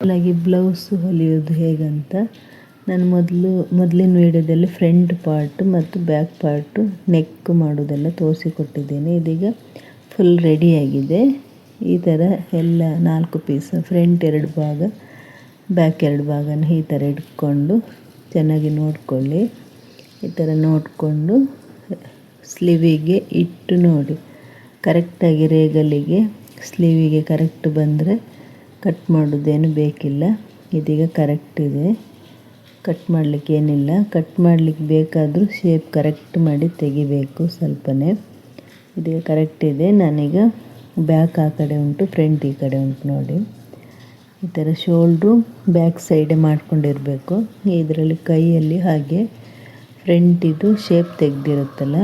ಸಿಂಪಲಾಗಿ ಬ್ಲೌಸು ಹೊಲಿಯೋದು ಹೇಗಂತ ನಾನು ಮೊದಲಿನ ವೀಡಿಯೋದಲ್ಲಿ ಫ್ರಂಟ್ ಪಾರ್ಟ್ ಮತ್ತು ಬ್ಯಾಕ್ ಪಾರ್ಟು ನೆಕ್ ಮಾಡೋದೆಲ್ಲ ತೋರಿಸಿಕೊಟ್ಟಿದ್ದೇನೆ. ಇದೀಗ ಫುಲ್ ರೆಡಿಯಾಗಿದೆ. ಈ ಥರ ಎಲ್ಲ 4 ಪೀಸ್, ಫ್ರಂಟ್ 2 ಭಾಗ, ಬ್ಯಾಕ್ 2 ಭಾಗನ ಈ ಥರ ಇಟ್ಕೊಂಡು ಚೆನ್ನಾಗಿ ನೋಡಿಕೊಳ್ಳಿ. ಈ ಥರ ನೋಡಿಕೊಂಡು ಸ್ಲೀವಿಗೆ ಇಟ್ಟು ನೋಡಿ, ಕರೆಕ್ಟಾಗಿ ರೇಗಲಿಗೆ ಸ್ಲೀವಿಗೆ ಕರೆಕ್ಟ್ ಬಂದರೆ ಕಟ್ ಮಾಡೋದೇನು ಬೇಕಿಲ್ಲ. ಇದೀಗ ಕರೆಕ್ಟ್ ಇದೆ, ಕಟ್ ಮಾಡಲಿಕ್ಕೆ ಏನಿಲ್ಲ. ಕಟ್ ಮಾಡಲಿಕ್ಕೆ ಬೇಕಾದರೂ ಶೇಪ್ ಕರೆಕ್ಟ್ ಮಾಡಿ ತೆಗಿಬೇಕು ಸ್ವಲ್ಪನೇ. ಇದೀಗ ಕರೆಕ್ಟ್ ಇದೆ. ನಾನೀಗ ಬ್ಯಾಕ್ ಆ ಕಡೆ ಉಂಟು, ಫ್ರಂಟ್ ಈ ಕಡೆ ಉಂಟು ನೋಡಿ. ಈ ಥರ ಶೋಲ್ಡ್ರು ಬ್ಯಾಕ್ ಸೈಡೇ ಮಾಡ್ಕೊಂಡಿರಬೇಕು. ಇದರಲ್ಲಿ ಕೈಯಲ್ಲಿ ಹಾಗೆ ಫ್ರಂಟಿದು ಶೇಪ್ ತೆಗೆದಿರುತ್ತಲ್ಲ,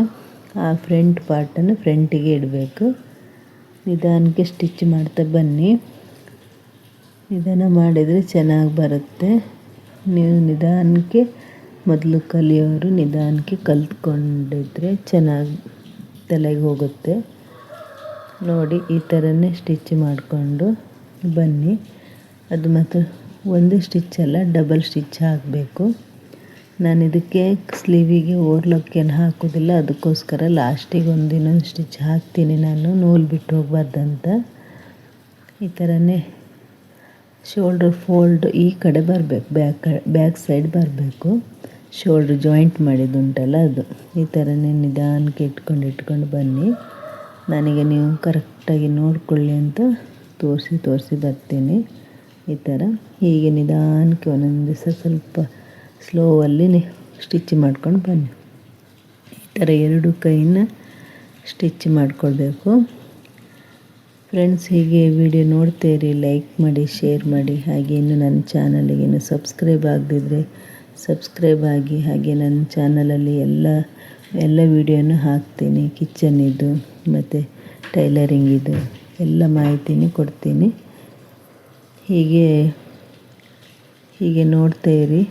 ಆ ಫ್ರಂಟ್ ಪಾರ್ಟನ್ನು ಫ್ರಂಟಿಗೆ ಇಡಬೇಕು. ನಿಧಾನಕ್ಕೆ ಸ್ಟಿಚ್ ಮಾಡ್ತಾ ಬನ್ನಿ. ನಿಧಾನ ಮಾಡಿದರೆ ಚೆನ್ನಾಗಿ ಬರುತ್ತೆ. ನೀವು ನಿಧಾನಕ್ಕೆ ಮೊದಲು ಕಲಿಯೋರು ನಿಧಾನಕ್ಕೆ ಕಲ್ತ್ಕೊಂಡಿದ್ರೆ ಚೆನ್ನಾಗಿ ತಲೆಗೆ ಹೋಗುತ್ತೆ. ನೋಡಿ, ಈ ಥರನೇ ಸ್ಟಿಚ್ ಮಾಡಿಕೊಂಡು ಬನ್ನಿ. ಅದು ಮತ್ತು ಒಂದೇ ಸ್ಟಿಚ್ ಅಲ್ಲ, ಡಬಲ್ ಸ್ಟಿಚ್ ಹಾಕಬೇಕು. ನಾನು ಇದಕ್ಕೆ ಸ್ಲೀವಿಗೆ ಓರ್ಲೋಕ್ ಏನು ಹಾಕೋದಿಲ್ಲ, ಅದಕ್ಕೋಸ್ಕರ ಲಾಸ್ಟಿಗೆ ಇನ್ನೊಂದು ಸ್ಟಿಚ್ ಹಾಕ್ತೀನಿ ನಾನು, ನೂಲು ಬಿಟ್ಟು ಹೋಗ್ಬಾರ್ದಂತ. ಈ ಥರನೇ ಶೋಲ್ಡ್ರ್ ಫೋಲ್ಡ್ ಈ ಕಡೆ ಬರಬೇಕು, ಬ್ಯಾಕ್ ಸೈಡ್ ಬರಬೇಕು. ಶೋಲ್ಡ್ರ್ ಜಾಯಿಂಟ್ ಮಾಡಿದ್ದುಂಟಲ್ಲ ಅದು. ಈ ಥರನೇ ನಿಧಾನಕ್ಕೆ ಇಟ್ಕೊಂಡು ಬನ್ನಿ. ನನಗೆ ನೀವು ಕರೆಕ್ಟಾಗಿ ನೋಡಿಕೊಳ್ಳಿ ಅಂತ ತೋರಿಸಿ ಬರ್ತೀನಿ. ಈ ಥರ ಹೀಗೆ ನಿಧಾನಕ್ಕೆ ಒಂದೊಂದು ದಿವಸ ಸ್ವಲ್ಪ ಸ್ಲೋವಲ್ಲಿ ಸ್ಟಿಚ್ ಮಾಡ್ಕೊಂಡು ಬನ್ನಿ. ಈ ಥರ 2 ಕೈನ ಸ್ಟಿಚ್ ಮಾಡ್ಕೊಳ್ಬೇಕು. ಫ್ರೆಂಡ್ಸ್, ಹೀಗೆ ವಿಡಿಯೋ ನೋಡ್ತೀರಿ, ಲೈಕ್ ಮಾಡಿ, ಶೇರ್ ಮಾಡಿ. ಹಾಗೆ ಇನ್ನು ನನ್ನ ಚಾನಲಿಗೆ ಇನ್ನು ಸಬ್ಸ್ಕ್ರೈಬ್ ಆಗದಿದ್ದರೆ ಸಬ್ಸ್ಕ್ರೈಬ್ ಆಗಿ. ಹಾಗೆ ನನ್ನ ಚಾನಲಲ್ಲಿ ಎಲ್ಲ ವಿಡಿಯೋನು ಹಾಕ್ತೀನಿ. ಕಿಚನಿದು ಮತ್ತು ಟೈಲರಿಂಗಿದು ಎಲ್ಲ ಮಾಹಿತಿನೂ ಕೊಡ್ತೀನಿ. ಹೀಗೆ ನೋಡ್ತಾ ಇರಿ,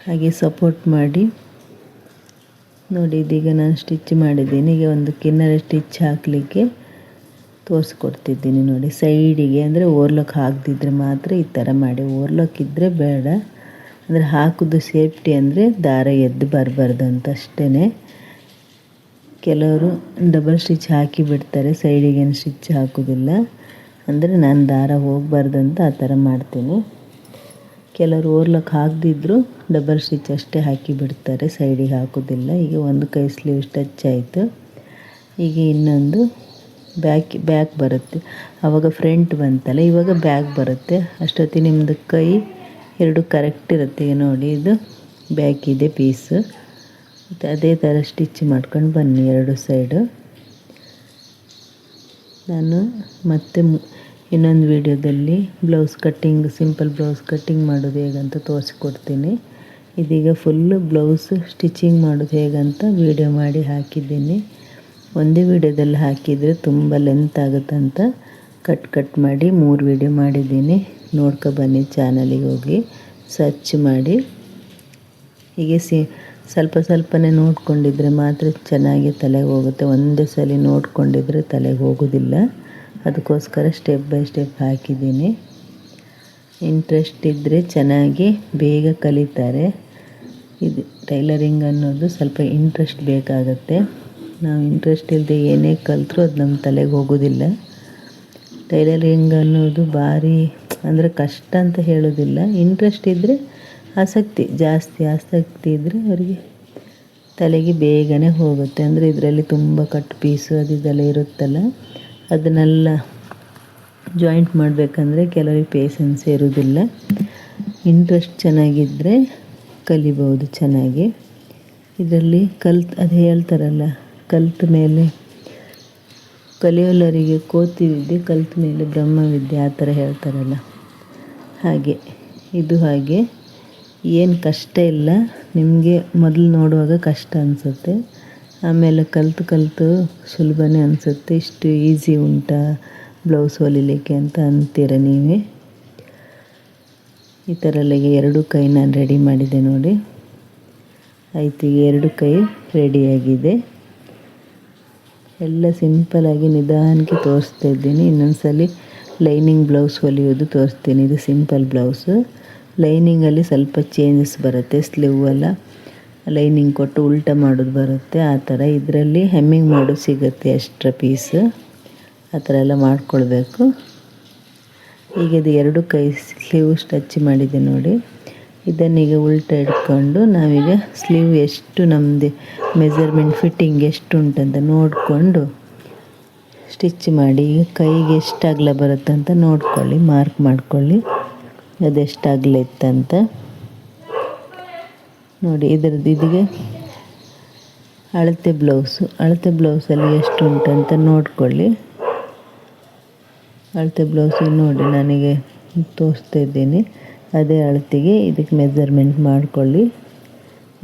ಹಾಗೆ ಸಪೋರ್ಟ್ ಮಾಡಿ. ನೋಡಿ, ಇದೀಗ ನಾನು ಸ್ಟಿಚ್ ಮಾಡಿದ್ದೀನಿ. ಈಗ ಒಂದು ಕಿನ್ನರ ಸ್ಟಿಚ್ ಹಾಕಲಿಕ್ಕೆ ತೋರಿಸ್ಕೊಡ್ತಿದ್ದೀನಿ ನೋಡಿ. ಸೈಡಿಗೆ ಅಂದರೆ ಓರ್ಲೋಕ್ ಹಾಕದಿದ್ರೆ ಮಾತ್ರ ಈ ಥರ ಮಾಡಿ, ಓರ್ಲೋಕ್ ಇದ್ದರೆ ಬೇಡ. ಅಂದರೆ ಹಾಕೋದು ಸೇಫ್ಟಿ, ಅಂದರೆ ದಾರ ಎದ್ದು ಬರಬಾರ್ದು ಅಂತ ಅಷ್ಟೇ. ಕೆಲವರು ಡಬಲ್ ಸ್ಟಿಚ್ ಹಾಕಿ ಬಿಡ್ತಾರೆ, ಸೈಡಿಗೇನು ಸ್ಟಿಚ್ ಹಾಕೋದಿಲ್ಲ. ಅಂದರೆ ನಾನು ದಾರ ಹೋಗಬಾರ್ದಂತ ಆ ಥರ ಮಾಡ್ತೀನಿ. ಕೆಲವರು ಓರ್ಲೋಕ್ ಹಾಕದಿದ್ರು ಡಬಲ್ ಸ್ಟಿಚ್ ಅಷ್ಟೇ ಹಾಕಿ ಬಿಡ್ತಾರೆ, ಸೈಡಿಗೆ ಹಾಕೋದಿಲ್ಲ. ಈಗ ಒಂದು ಕೈ ಸ್ಲೀವ್ ಟಚ್ ಆಯಿತು. ಈಗ ಇನ್ನೊಂದು ಬ್ಯಾಕ್ ಬರುತ್ತೆ. ಆವಾಗ ಫ್ರಂಟ್ ಬಂತಲ್ಲ, ಇವಾಗ ಬ್ಯಾಕ್ ಬರುತ್ತೆ. ಅಷ್ಟೊತ್ತಿಗೆ ನಿಮ್ಮದು ಕೈ 2 ಕರೆಕ್ಟ್ ಇರುತ್ತೆ. ಈಗ ನೋಡಿ, ಇದು ಬ್ಯಾಕ್ ಇದೆ ಪೀಸು. ಮತ್ತು ಅದೇ ಥರ ಸ್ಟಿಚ್ ಮಾಡ್ಕೊಂಡು ಬನ್ನಿ 2 ಸೈಡು. ನಾನು ಮತ್ತೆ ಇನ್ನೊಂದು ವಿಡಿಯೋದಲ್ಲಿ blouse cutting, simple blouse cutting ಮಾಡೋದು ಹೇಗಂತ ತೋರಿಸ್ಕೊಡ್ತೀನಿ. ಇದೀಗ ಫುಲ್ಲು ಬ್ಲೌಸು ಸ್ಟಿಚಿಂಗ್ ಮಾಡೋದು ಹೇಗಂತ ವಿಡಿಯೋ ಮಾಡಿ ಹಾಕಿದ್ದೀನಿ. ಒಂದೇ ವಿಡಿಯೋದಲ್ಲಿ ಹಾಕಿದರೆ ತುಂಬ ಲೆಂತ್ ಆಗುತ್ತಂತ ಕಟ್ ಮಾಡಿ 3 ವಿಡಿಯೋ ಮಾಡಿದ್ದೀನಿ. ಬನ್ನಿ, ಚಾನಲಿಗೆ ಹೋಗಿ ಸರ್ಚ್ ಮಾಡಿ. ಹೀಗೆ ಸ್ವಲ್ಪನೇ ನೋಡ್ಕೊಂಡಿದ್ರೆ ಮಾತ್ರ ಚೆನ್ನಾಗಿ ತಲೆಗೆ ಹೋಗುತ್ತೆ. ಒಂದೇ ಸಲ ನೋಡ್ಕೊಂಡಿದ್ರೆ ತಲೆಗೆ ಹೋಗೋದಿಲ್ಲ. ಅದಕ್ಕೋಸ್ಕರ ಸ್ಟೆಪ್ ಬೈ ಸ್ಟೆಪ್ ಹಾಕಿದ್ದೀನಿ. ಇಂಟ್ರೆಸ್ಟ್ ಇದ್ದರೆ ಚೆನ್ನಾಗಿ ಬೇಗ ಕಲಿತಾರೆ. ಇದು ಟೈಲರಿಂಗ್ ಅನ್ನೋದು ಸ್ವಲ್ಪ ಇಂಟ್ರೆಸ್ಟ್ ಬೇಕಾಗತ್ತೆ. ನಾವು ಇಂಟ್ರೆಸ್ಟ್ ಇಲ್ಲದೆ ಏನೇ ಕಲಿತ್ರೂ ಅದು ನಮ್ಮ ತಲೆಗೆ ಹೋಗೋದಿಲ್ಲ. ಟೈಲರಿಂಗ್ ಅನ್ನೋದು ಭಾರಿ ಅಂದರೆ ಕಷ್ಟ ಅಂತ ಹೇಳೋದಿಲ್ಲ. ಇಂಟ್ರೆಸ್ಟ್ ಇದ್ದರೆ, ಜಾಸ್ತಿ ಆಸಕ್ತಿ ಇದ್ದರೆ ಅವರಿಗೆ ತಲೆಗೆ ಬೇಗನೆ ಹೋಗುತ್ತೆ. ಅಂದರೆ ಇದರಲ್ಲಿ ತುಂಬ ಕಟ್ ಪೀಸು ಇದೆಲ್ಲ ಇರುತ್ತಲ್ಲ, ಅದನ್ನೆಲ್ಲ ಜಾಯಿಂಟ್ ಮಾಡಬೇಕಂದ್ರೆ ಕೆಲವರಿಗೆ ಪೇಷನ್ಸ್ ಇರೋದಿಲ್ಲ. ಇಂಟ್ರೆಸ್ಟ್ ಚೆನ್ನಾಗಿದ್ದರೆ ಕಲಿಬೋದು ಚೆನ್ನಾಗಿ. ಇದರಲ್ಲಿ ಅದು ಹೇಳ್ತಾರಲ್ಲ, ಕಲಿತ ಮೇಲೆ ಕಲಿಯೋಲ್ಲರಿಗೆ ಕೋತಿ ವಿದ್ಯೆ, ಕಲಿತ ಮೇಲೆ ಬ್ರಹ್ಮವಿದ್ಯೆ, ಆ ಥರ ಹೇಳ್ತಾರಲ್ಲ ಹಾಗೆ. ಇದು ಹಾಗೆ ಏನು ಕಷ್ಟ ಇಲ್ಲ. ನಿಮಗೆ ಮೊದಲು ನೋಡುವಾಗ ಕಷ್ಟ ಅನಿಸುತ್ತೆ, ಆಮೇಲೆ ಕಲಿತು ಸುಲಭನೇ ಅನಿಸುತ್ತೆ. ಇಷ್ಟು ಈಸಿ ಉಂಟಾ ಬ್ಲೌಸ್ ಹೊಲಿಲಿಕ್ಕೆ ಅಂತ ಅಂತೀರ ನೀವೇ. ಈ ಥರ ಎಲ್ಲ 2 ಕೈ ನಾನು ರೆಡಿ ಮಾಡಿದೆ ನೋಡಿ. ಆಯ್ತು, ಈಗ 2 ಕೈ ರೆಡಿಯಾಗಿದೆ. ಎಲ್ಲ ಸಿಂಪಲಾಗಿ ನಿಧಾನಕ್ಕೆ ತೋರಿಸ್ತಾ ಇದ್ದೀನಿ. ಇನ್ನೊಂದು ಸಲ ಲೈನಿಂಗ್ ಬ್ಲೌಸ್ ಹೊಲಿಯೋದು ತೋರಿಸ್ತೀನಿ. ಇದು ಸಿಂಪಲ್ ಬ್ಲೌಸು. ಲೈನಿಂಗಲ್ಲಿ ಸ್ವಲ್ಪ ಚೇಂಜಸ್ ಬರುತ್ತೆ. ಸ್ಲೀವ್ ಎಲ್ಲ ಲೈನಿಂಗ್ ಕೊಟ್ಟು ಉಲ್ಟಾ ಮಾಡೋದು ಬರುತ್ತೆ. ಆ ಥರ ಇದರಲ್ಲಿ ಹೆಮ್ಮಿಂಗ್ ಮಾಡೋದು ಸಿಗುತ್ತೆ ಎಕ್ಸ್ಟ್ರಾ ಪೀಸು. ಆ ಥರ ಎಲ್ಲ ಮಾಡ್ಕೊಳ್ಬೇಕು. ಈಗ ಇದು 2 ಕೈ ಸ್ಲೀವ್ ಸ್ಟಿಚ್ ಮಾಡಿದೆ ನೋಡಿ. ಇದನ್ನೀಗ ಉಲ್ಟಾ ಇಟ್ಕೊಂಡು ನಾವೀಗ ಸ್ಲೀವ್ ಎಷ್ಟು ನಮ್ಮದು ಮೆಜರ್ಮೆಂಟ್ ಫಿಟ್ಟಿಂಗ್ ಎಷ್ಟು ಉಂಟಂತ ನೋಡಿಕೊಂಡು ಸ್ಟಿಚ್ ಮಾಡಿ. ಈಗ ಕೈಗೆ ಎಷ್ಟು ಅಗಲ ಬರುತ್ತೆ ಅಂತ ನೋಡ್ಕೊಳ್ಳಿ, ಮಾರ್ಕ್ ಮಾಡ್ಕೊಳ್ಳಿ ಅದೆಷ್ಟು ಅಗಲ ಇತ್ತಂತ ನೋಡಿ. ಇದಕ್ಕೆ ಅಳತೆ ಬ್ಲೌಸಲ್ಲಿ ಎಷ್ಟು ಉಂಟಂತ ನೋಡ್ಕೊಳ್ಳಿ. ಅಳತೆ ಬ್ಲೌಸಿಗೆ ನೋಡಿ ನನಗೆ ತೋರಿಸ್ತಾ ಇದ್ದೀನಿ. ಅದೇ ಅಳತೆಗೆ ಇದಕ್ಕೆ ಮೆಜರ್ಮೆಂಟ್ ಮಾಡ್ಕೊಳ್ಳಿ.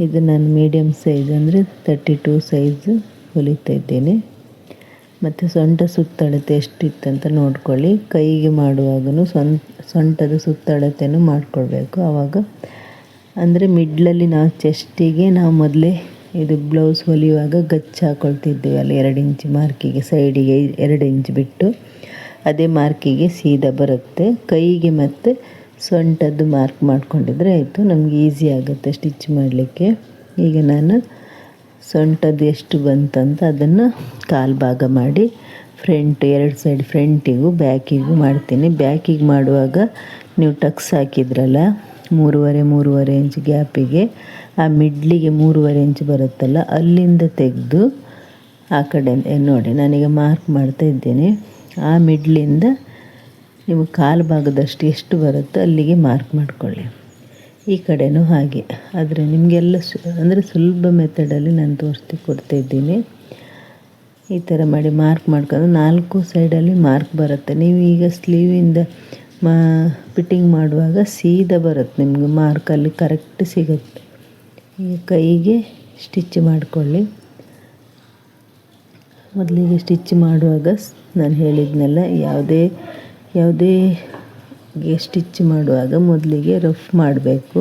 ಇದು ನಾನು ಮೀಡಿಯಮ್ ಸೈಜ್ ಅಂದರೆ 32 ಸೈಜ್ ಹೊಲಿತಾ ಇದ್ದೀನಿ. ಮತ್ತು ಸೊಂಟ ಸುತ್ತಳತೆ ಎಷ್ಟಿತ್ತಂತ ನೋಡ್ಕೊಳ್ಳಿ. ಕೈಗೆ ಮಾಡುವಾಗೂ ಸೊಂಟದ ಸುತ್ತಳತೆನೂ ಮಾಡ್ಕೊಳ್ಬೇಕು. ಆವಾಗ ಅಂದರೆ ಮಿಡ್ಲಲ್ಲಿ ನಾವು ಚೆಸ್ಟಿಗೆ ನಾವು ಮೊದಲೇ ಇದು ಬ್ಲೌಸ್ ಹೊಲಿಯುವಾಗ ಗಚ್ಚು ಹಾಕ್ಕೊಳ್ತಿದ್ದೀವಿ ಅಲ್ಲ 2 ಇಂಚ್ ಮಾರ್ಕಿಗೆ, ಸೈಡಿಗೆ 2 ಇಂಚ್ ಬಿಟ್ಟು ಅದೇ ಮಾರ್ಕಿಗೆ ಸೀದಾ ಬರುತ್ತೆ. ಕೈಗೆ ಮತ್ತು ಸೊಂಟದ್ದು ಮಾರ್ಕ್ ಮಾಡ್ಕೊಂಡಿದ್ರೆ ಆಯಿತು, ನಮಗೆ ಈಸಿ ಆಗುತ್ತೆ ಸ್ಟಿಚ್ ಮಾಡಲಿಕ್ಕೆ. ಈಗ ನಾನು ಸೊಂಟದ್ದು ಎಷ್ಟು ಬಂತಂತ ಅದನ್ನು 1/4 ಭಾಗ ಮಾಡಿ ಫ್ರಂಟ್ 2 ಸೈಡ್ ಫ್ರಂಟಿಗೂ ಬ್ಯಾಕಿಗೂ ಮಾಡ್ತೀನಿ. ಬ್ಯಾಕಿಗೆ ಮಾಡುವಾಗ ನೀವು ಟಕ್ಸ್ ಹಾಕಿದ್ರಲ್ಲ 3.5 ಇಂಚ್ ಗ್ಯಾಪಿಗೆ, ಆ ಮಿಡ್ಲಿಗೆ 3.5 ಇಂಚ್ ಬರುತ್ತಲ್ಲ ಅಲ್ಲಿಂದ ತೆಗೆದು ಆ ಕಡೆ ನೋಡಿ ನಾನೀಗ ಮಾರ್ಕ್ ಮಾಡ್ತಾ ಇದ್ದೀನಿ. ಆ ಮಿಡ್ಲಿಂದ ನಿಮಗೆ 1/4 ಭಾಗದಷ್ಟು ಎಷ್ಟು ಬರುತ್ತೋ ಅಲ್ಲಿಗೆ ಮಾರ್ಕ್ ಮಾಡ್ಕೊಳ್ಳಿ. ಈ ಕಡೆನೂ ಹಾಗೆ. ಆದರೆ ನಿಮಗೆಲ್ಲ ಅಂದರೆ ಸುಲಭ ಮೆಥಡಲ್ಲಿ ನಾನು ಕೊಡ್ತಾ ಇದ್ದೀನಿ. ಈ ಥರ ಮಾಡಿ ಮಾರ್ಕ್ ಮಾಡ್ಕೊಂಡು 4 ಸೈಡಲ್ಲಿ ಮಾರ್ಕ್ ಬರುತ್ತೆ. ನೀವು ಈಗ ಸ್ಲೀವಿಂದ ಫಿಟ್ಟಿಂಗ್ ಮಾಡುವಾಗ ಸೀದಾ ಬರುತ್ತೆ ನಿಮಗೆ ಮಾರ್ಕಲ್ಲಿ ಕರೆಕ್ಟ್ ಸಿಗುತ್ತೆ. ಈಗ ಕೈಗೆ ಸ್ಟಿಚ್ ಮಾಡಿಕೊಳ್ಳಿ. ಮೊದಲಿಗೆ ಸ್ಟಿಚ್ ಮಾಡುವಾಗ ನಾನು ಹೇಳಿದ್ನೆಲ್ಲ ಯಾವುದೇ ಸ್ಟಿಚ್ ಮಾಡುವಾಗ ಮೊದಲಿಗೆ ರಫ್ ಮಾಡಬೇಕು.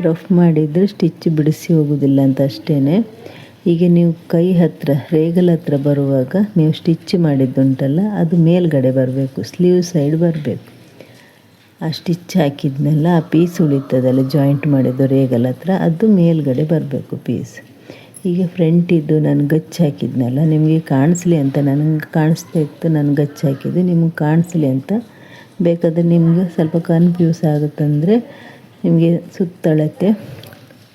ರಫ್ ಮಾಡಿದರೆ ಸ್ಟಿಚ್ ಬಿಡಿಸಿ ಹೋಗೋದಿಲ್ಲ ಅಂತ ಅಷ್ಟೇ. ಈಗ ನೀವು ಕೈ ಹತ್ತಿರ ರೇಗಲ್ ಹತ್ತಿರ ಬರುವಾಗ ನೀವು ಸ್ಟಿಚ್ ಮಾಡಿದ್ದುಂಟಲ್ಲ ಅದು ಮೇಲ್ಗಡೆ ಬರಬೇಕು, ಸ್ಲೀವ್ ಸೈಡ್ ಬರಬೇಕು. ಆ ಸ್ಟಿಚ್ ಹಾಕಿದ್ನೆಲ್ಲ ಆ ಪೀಸ್ ಉಳಿತದಲ್ಲ ಜಾಯಿಂಟ್ ಮಾಡಿದ್ದು ರೇಗಲ್ ಹತ್ರ ಅದು ಮೇಲ್ಗಡೆ ಬರಬೇಕು ಪೀಸ್. ಈಗ ಫ್ರಂಟಿದ್ದು ನಾನು ಗಚ್ಚು ಹಾಕಿದ್ನಲ್ಲ ನಿಮಗೆ ಕಾಣಿಸ್ಲಿ ಅಂತ ನನಗೆ ಕಾಣಿಸ್ತಾ ಇತ್ತು, ನಾನು ಗಚ್ಚು ಹಾಕಿದ್ದು ನಿಮಗೆ ಕಾಣಿಸ್ಲಿ ಅಂತ. ಬೇಕಾದರೆ ನಿಮಗೆ ಸ್ವಲ್ಪ ಕನ್ಫ್ಯೂಸ್ ಆಗುತ್ತಂದರೆ ನಿಮಗೆ ಸುತ್ತಳತೆ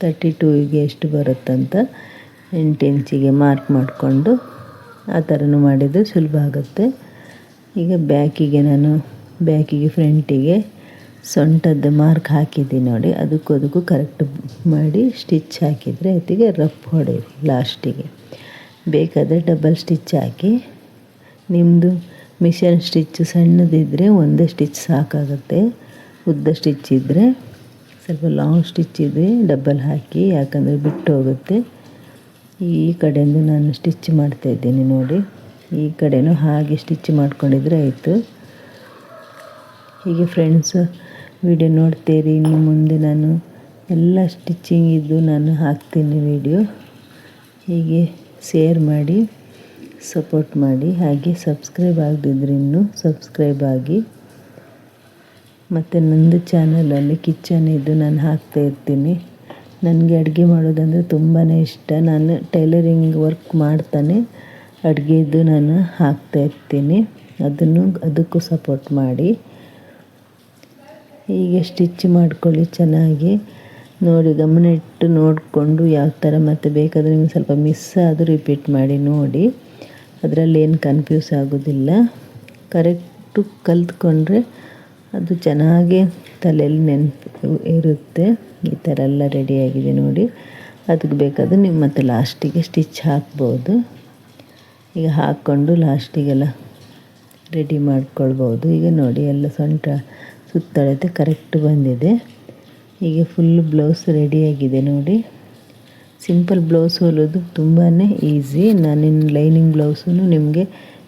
32ಗೆ ಎಷ್ಟು ಬರುತ್ತಂತ 8 ಇಂಚಿಗೆ ಮಾರ್ಕ್ ಮಾಡಿಕೊಂಡು ಆ ಥರನೂ ಮಾಡಿದರೆ ಸುಲಭ ಆಗುತ್ತೆ. ಈಗ ಬ್ಯಾಕಿಗೆ ಫ್ರಂಟಿಗೆ ಸೊಂಟದ್ದು ಮಾರ್ಕ್ ಹಾಕಿದ್ದೀನಿ ನೋಡಿ, ಅದಕ್ಕೂ ಕರೆಕ್ಟ್ ಮಾಡಿ ಸ್ಟಿಚ್ ಹಾಕಿದರೆ ಆಯ್ತಿಗೆ ರಫ್ ಹೊಡೆಯಿರಿ ಲಾಸ್ಟಿಗೆ. ಬೇಕಾದರೆ ಡಬಲ್ ಸ್ಟಿಚ್ ಹಾಕಿ. ನಿಮ್ಮದು ಮಿಷನ್ ಸ್ಟಿಚ್ ಸಣ್ಣದಿದ್ದರೆ ಒಂದೇ ಸ್ಟಿಚ್ ಸಾಕಾಗುತ್ತೆ. ಉದ್ದ ಸ್ಟಿಚ್ ಇದ್ದರೆ ಸ್ವಲ್ಪ ಲಾಂಗ್ ಸ್ಟಿಚ್ ಇದ್ದರೆ ಡಬಲ್ ಹಾಕಿ, ಯಾಕಂದರೆ ಬಿಟ್ಟು ಹೋಗುತ್ತೆ. ಈ ಕಡೆಯಿಂದ ನಾನು ಸ್ಟಿಚ್ ಮಾಡ್ತಾಯಿದ್ದೀನಿ ನೋಡಿ. ಈ ಕಡೆನೂ ಹಾಗೆ ಸ್ಟಿಚ್ ಮಾಡ್ಕೊಂಡಿದ್ರೆ ಆಯಿತು. ಹೀಗೆ ಫ್ರೆಂಡ್ಸ್ ವಿಡಿಯೋ ನೋಡ್ತೀರಿ. ಇನ್ನು ಮುಂದೆ ನಾನು ಎಲ್ಲ ಸ್ಟಿಚಿಂಗ್ ಇದ್ದು ನಾನು ಹಾಕ್ತೀನಿ ವಿಡಿಯೋ. ಹೀಗೆ ಶೇರ್ ಮಾಡಿ ಸಪೋರ್ಟ್ ಮಾಡಿ. ಹಾಗೆ ಸಬ್ಸ್ಕ್ರೈಬ್ ಆಗದಿದ್ರೆ ಇನ್ನೂ ಸಬ್ಸ್ಕ್ರೈಬ್ ಆಗಿ. ಮತ್ತು ನನ್ನದು ಚಾನಲಲ್ಲಿ ಕಿಚನ್ ಇದು ನಾನು ಹಾಕ್ತಾಯಿರ್ತೀನಿ. ನನಗೆ ಅಡುಗೆ ಮಾಡೋದಂದರೆ ತುಂಬಾ ಇಷ್ಟ. ನಾನು ಟೈಲರಿಂಗ್ ವರ್ಕ್ ಮಾಡ್ತಾನೆ ಅಡುಗೆದು ನಾನು ಹಾಕ್ತಾಯಿರ್ತೀನಿ. ಅದಕ್ಕೂ ಸಪೋರ್ಟ್ ಮಾಡಿ. ಹೀಗೆ ಸ್ಟಿಚ್ ಮಾಡ್ಕೊಳ್ಳಿ ಚೆನ್ನಾಗಿ ನೋಡಿ, ಗಮನ ಇಟ್ಟು ನೋಡಿಕೊಂಡು ಯಾವ ಥರ. ಮತ್ತು ಬೇಕಾದರೆ ನಿಮಗೆ ಸ್ವಲ್ಪ ಮಿಸ್ ಆದರೂ ರಿಪೀಟ್ ಮಾಡಿ ನೋಡಿ, ಅದರಲ್ಲಿ ಏನು ಕನ್ಫ್ಯೂಸ್ ಆಗೋದಿಲ್ಲ. ಕರೆಕ್ಟು ಕಲಿತ್ಕೊಂಡ್ರೆ ಅದು ಚೆನ್ನಾಗೇ ತಲೆಯಲ್ಲಿ ನೆನಪು ಇರುತ್ತೆ. ಈ ಥರ ಎಲ್ಲ ರೆಡಿಯಾಗಿದೆ ನೋಡಿ. ಅದಕ್ಕೆ ಬೇಕಾದರೆ ನೀವು ಮತ್ತು ಲಾಸ್ಟಿಗೆ ಸ್ಟಿಚ್ ಹಾಕ್ಬೋದು. ಈಗ ಹಾಕ್ಕೊಂಡು ಲಾಸ್ಟಿಗೆಲ್ಲ ರೆಡಿ ಮಾಡ್ಕೊಳ್ಬೋದು. ಈಗ ನೋಡಿ ಎಲ್ಲ ಸೊಂಟ ಸುತ್ತಳತೆ ಕರೆಕ್ಟ್ ಬಂದಿದೆ. ಈಗ ಫುಲ್ ಬ್ಲೌಸ್ ರೆಡಿಯಾಗಿದೆ ನೋಡಿ. ಸಿಂಪಲ್ ಬ್ಲೌಸ್ ಹೊಲಿಯೋದು ತುಂಬಾ ಈಸಿ. ನಾನಿನ್ನು ಲೈನಿಂಗ್ ಬ್ಲೌಸೂ ನಿಮಗೆ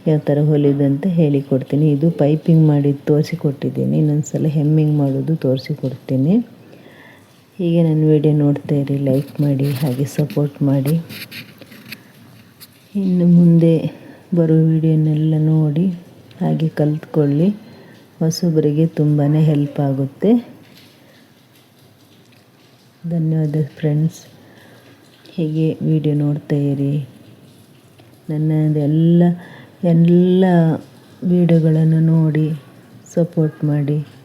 ಯಾವ ಥರ ಹೊಲಿಯೋದಂತ ಹೇಳಿಕೊಡ್ತೀನಿ. ಇದು ಪೈಪಿಂಗ್ ಮಾಡಿ ತೋರಿಸಿಕೊಟ್ಟಿದ್ದೀನಿ. ಇನ್ನೊಂದು ಸಲ ಹೆಮ್ಮಿಂಗ್ ಮಾಡೋದು ತೋರಿಸಿಕೊಡ್ತೀನಿ. ಹೀಗೆ ನನ್ನ ವಿಡಿಯೋ ನೋಡ್ತಾ ಇರಿ, ಲೈಕ್ ಮಾಡಿ ಹಾಗೆ ಸಪೋರ್ಟ್ ಮಾಡಿ. ಇನ್ನು ಮುಂದೆ ಬರೋ ವಿಡಿಯೋನೆಲ್ಲ ನೋಡಿ ಹಾಗೆ ಕಲಿತ್ಕೊಳ್ಳಿ. ಹೊಸಬರಿಗೆ ತುಂಬಾ ಹೆಲ್ಪ್ ಆಗುತ್ತೆ. ಧನ್ಯವಾದ ಫ್ರೆಂಡ್ಸ್. ಹೀಗೆ ವಿಡಿಯೋ ನೋಡ್ತಾ ಇರಿ. ನನ್ನದೆಲ್ಲ ವಿಡಿಯೋಗಳನ್ನು ನೋಡಿ ಸಪೋರ್ಟ್ ಮಾಡಿ.